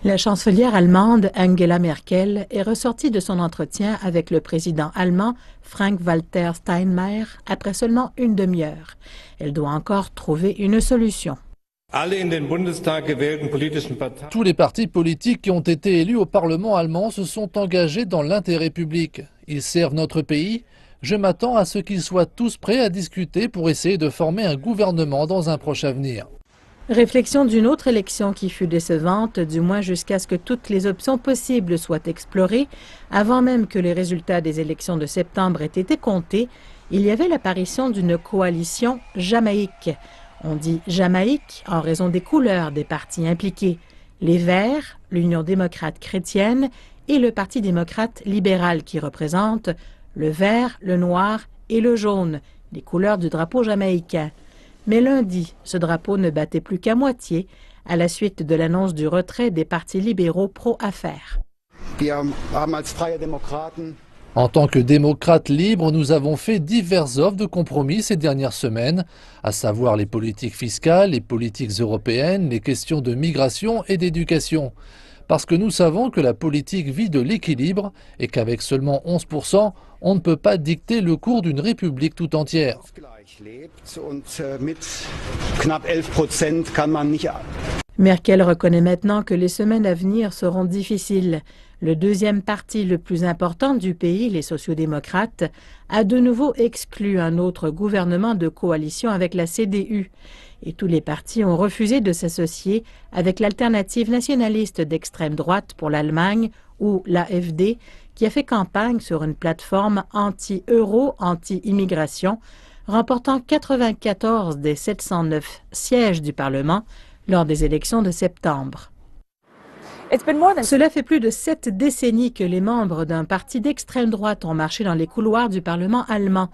La chancelière allemande Angela Merkel est ressortie de son entretien avec le président allemand Frank-Walter Steinmeier après seulement une demi-heure. Elle doit encore trouver une solution. Tous les partis politiques qui ont été élus au Parlement allemand se sont engagés dans l'intérêt public. Ils servent notre pays. Je m'attends à ce qu'ils soient tous prêts à discuter pour essayer de former un gouvernement dans un proche avenir. Réflexion d'une autre élection qui fut décevante, du moins jusqu'à ce que toutes les options possibles soient explorées. Avant même que les résultats des élections de septembre aient été comptés, il y avait l'apparition d'une coalition jamaïque. On dit Jamaïque en raison des couleurs des partis impliqués. Les Verts, l'Union démocrate chrétienne et le Parti démocrate libéral qui représente le vert, le noir et le jaune, les couleurs du drapeau jamaïcain. Mais lundi, ce drapeau ne battait plus qu'à moitié à la suite de l'annonce du retrait des partis libéraux pro-affaires. En tant que démocrates libres, nous avons fait diverses offres de compromis ces dernières semaines, à savoir les politiques fiscales, les politiques européennes, les questions de migration et d'éducation. Parce que nous savons que la politique vit de l'équilibre et qu'avec seulement 11%, on ne peut pas dicter le cours d'une république tout entière. Merkel reconnaît maintenant que les semaines à venir seront difficiles. Le deuxième parti le plus important du pays, les sociaux-démocrates, a de nouveau exclu un autre gouvernement de coalition avec la CDU. Et tous les partis ont refusé de s'associer avec l'alternative nationaliste d'extrême droite pour l'Allemagne, ou l'AfD, qui a fait campagne sur une plateforme anti-euro, anti-immigration, remportant 94 des 709 sièges du Parlement lors des élections de septembre. Cela fait plus de 7 décennies que les membres d'un parti d'extrême droite ont marché dans les couloirs du Parlement allemand.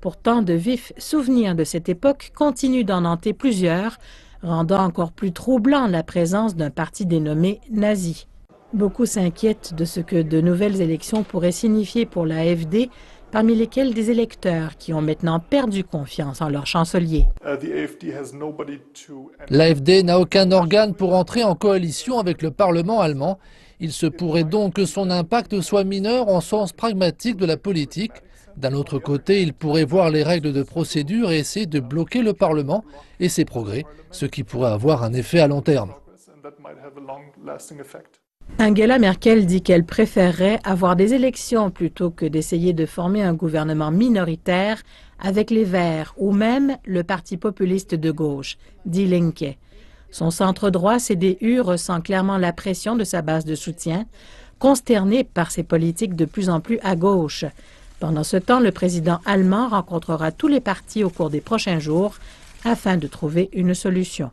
Pourtant, de vifs souvenirs de cette époque continuent d'en hanter plusieurs, rendant encore plus troublant la présence d'un parti dénommé nazi. Beaucoup s'inquiètent de ce que de nouvelles élections pourraient signifier pour l'AfD, parmi lesquels des électeurs qui ont maintenant perdu confiance en leur chancelier. L'AfD n'a aucun organe pour entrer en coalition avec le Parlement allemand. Il se pourrait donc que son impact soit mineur en sens pragmatique de la politique. D'un autre côté, il pourrait voir les règles de procédure et essayer de bloquer le Parlement et ses progrès, ce qui pourrait avoir un effet à long terme. Angela Merkel dit qu'elle préférerait avoir des élections plutôt que d'essayer de former un gouvernement minoritaire avec les Verts ou même le parti populiste de gauche, Die Linke. Son centre-droit CDU ressent clairement la pression de sa base de soutien, consterné par ses politiques de plus en plus à gauche. Pendant ce temps, le président allemand rencontrera tous les partis au cours des prochains jours afin de trouver une solution.